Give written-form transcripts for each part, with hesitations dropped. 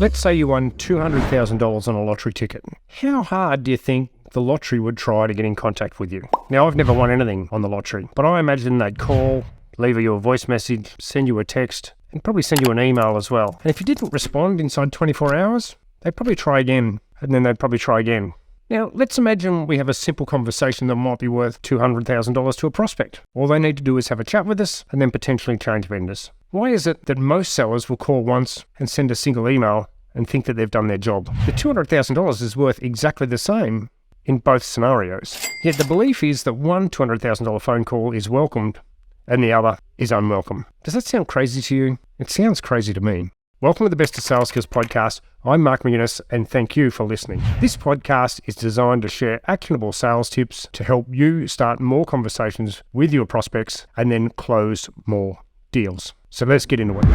Let's say you won $200,000 on a lottery ticket. How hard do you think the lottery would try to get in contact with you? Now, I've never won anything on the lottery, but I imagine they'd call, leave you a voice message, send you a text, and probably send you an email as well. And if you didn't respond inside 24 hours, they'd probably try again, and then they'd probably try again. Now, let's imagine we have a simple conversation that might be worth $200,000 to a prospect. All they need to do is have a chat with us and then potentially change vendors. Why is it that most sellers will call once and send a single email and think that they've done their job? The $200,000 is worth exactly the same in both scenarios. Yet the belief is that one $200,000 phone call is welcomed and the other is unwelcome. Does that sound crazy to you? It sounds crazy to me. Welcome to the Best of Sales Skills podcast. I'm Mark McGuinness, and thank you for listening. This podcast is designed to share actionable sales tips to help you start more conversations with your prospects and then close more deals. So let's get into it.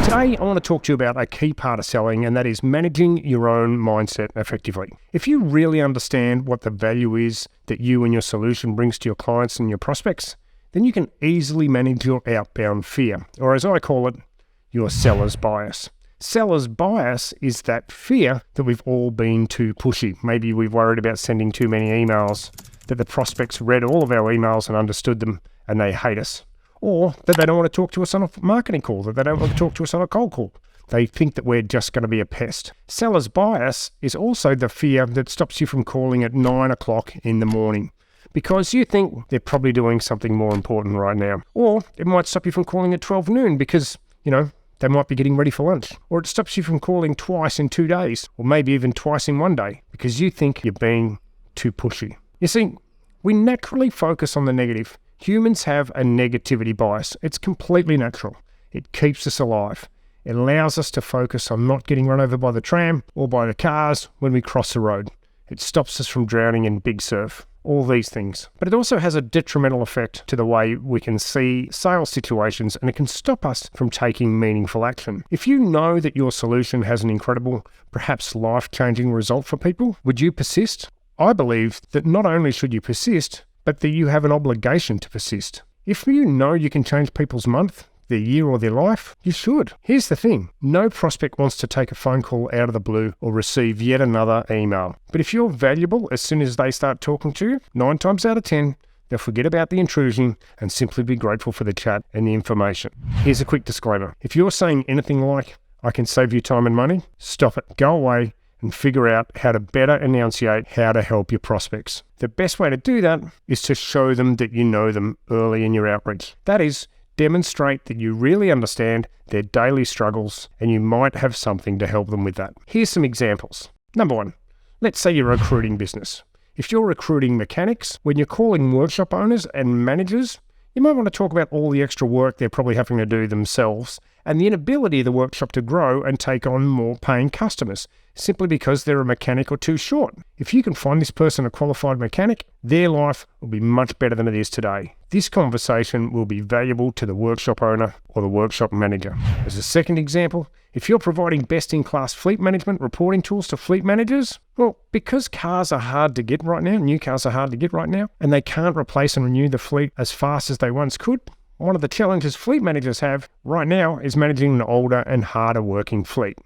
Today, I want to talk to you about a key part of selling, and that is managing your own mindset effectively. If you really understand what the value is that you and your solution brings to your clients and your prospects, then you can easily manage your outbound fear, or as I call it, your seller's bias. Seller's bias is that fear that we've all been too pushy. Maybe we've worried about sending too many emails, that the prospects read all of our emails and understood them, and they hate us. Or that they don't want to talk to us on a marketing call, that they don't want to talk to us on a cold call. They think that we're just going to be a pest. Seller's bias is also the fear that stops you from calling at 9 o'clock in the morning because you think they're probably doing something more important right now. Or it might stop you from calling at 12 noon because, they might be getting ready for lunch. Or it stops you from calling twice in 2 days, or maybe even twice in 1 day because you think you're being too pushy. You see, we naturally focus on the negative. Humans have a negativity bias. It's completely natural. It keeps us alive. It allows us to focus on not getting run over by the tram or by the cars when we cross the road. It stops us from drowning in big surf. All these things. But it also has a detrimental effect to the way we can see sales situations, and it can stop us from taking meaningful action. If you know that your solution has an incredible, perhaps life-changing result for people, would you persist? I believe that not only should you persist, but that you have an obligation to persist. If you know you can change people's month, their year, or their life, you should. Here's the thing. No prospect wants to take a phone call out of the blue or receive yet another email. But if you're valuable as soon as they start talking to you, 9 times out of 10, they'll forget about the intrusion and simply be grateful for the chat and the information. Here's a quick disclaimer. If you're saying anything like, I can save you time and money, stop it. Go away and figure out how to better enunciate how to help your prospects. The best way to do that is to show them that you know them early in your outreach. That is, demonstrate that you really understand their daily struggles and you might have something to help them with that. Here's some examples. Number 1, let's say you're a recruiting business. If you're recruiting mechanics, when you're calling workshop owners and managers, you might want to talk about all the extra work they're probably having to do themselves and the inability of the workshop to grow and take on more paying customers, simply because they're a mechanic or too short. If you can find this person a qualified mechanic, their life will be much better than it is today. This conversation will be valuable to the workshop owner or the workshop manager. As a second example, if you're providing best-in-class fleet management reporting tools to fleet managers, well, because cars are hard to get right now, new cars are hard to get right now, and they can't replace and renew the fleet as fast as they once could, one of the challenges fleet managers have right now is managing an older and harder working fleet.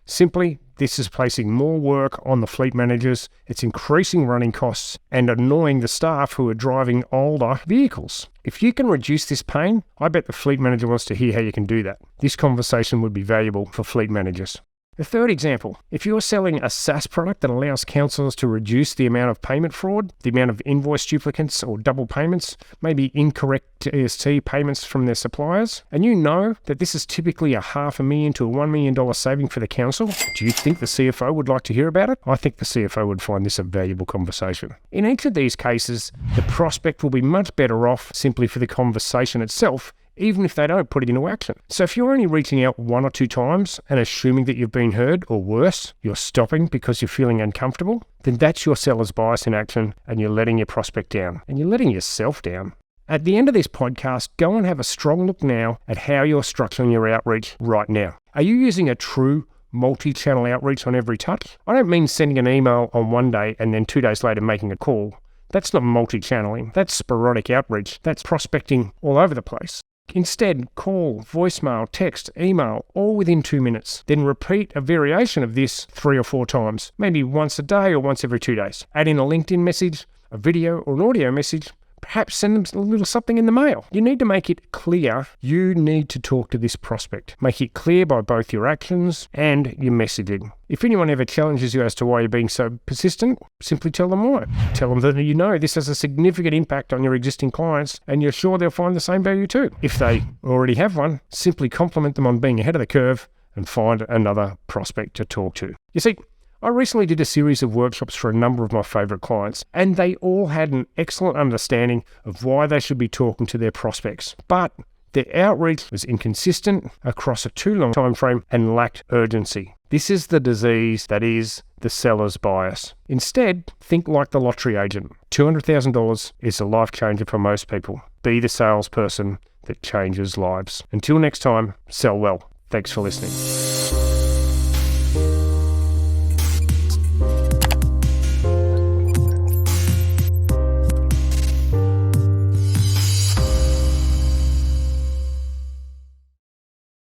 Simply, this is placing more work on the fleet managers, it's increasing running costs, and annoying the staff who are driving older vehicles. If you can reduce this pain, I bet the fleet manager wants to hear how you can do that. This conversation would be valuable for fleet managers. The third example, if you're selling a SaaS product that allows counselors to reduce the amount of payment fraud, the amount of invoice duplicates or double payments, maybe incorrect EST payments from their suppliers, and you know that this is typically a $500,000 to a $1 million saving for the council, do you think the CFO would like to hear about it? I think the CFO would find this a valuable conversation. In each of these cases, the prospect will be much better off simply for the conversation itself, even if they don't put it into action. So if you're only reaching out 1 or 2 times and assuming that you've been heard, or worse, you're stopping because you're feeling uncomfortable, then that's your seller's bias in action, and you're letting your prospect down, and you're letting yourself down. At the end of this podcast, go and have a strong look now at how you're structuring your outreach right now. Are you using a true multi-channel outreach on every touch? I don't mean sending an email on one day and then 2 days later making a call. That's not multi-channeling. That's sporadic outreach. That's prospecting all over the place. Instead, call, voicemail, text, email, all within 2 minutes. Then repeat a variation of this 3 or 4 times, maybe once a day or once every 2 days. Add in a LinkedIn message, a video or an audio message. Perhaps send them a little something in the mail. You need to make it clear you need to talk to this prospect. Make it clear by both your actions and your messaging. If anyone ever challenges you as to why you're being so persistent, simply tell them why. Tell them that you know this has a significant impact on your existing clients and you're sure they'll find the same value too. If they already have one, simply compliment them on being ahead of the curve and find another prospect to talk to. You see, I recently did a series of workshops for a number of my favourite clients, and they all had an excellent understanding of why they should be talking to their prospects. But their outreach was inconsistent across a too long time frame and lacked urgency. This is the disease that is the seller's bias. Instead, think like the lottery agent. $200,000 is a life changer for most people. Be the salesperson that changes lives. Until next time, sell well. Thanks for listening.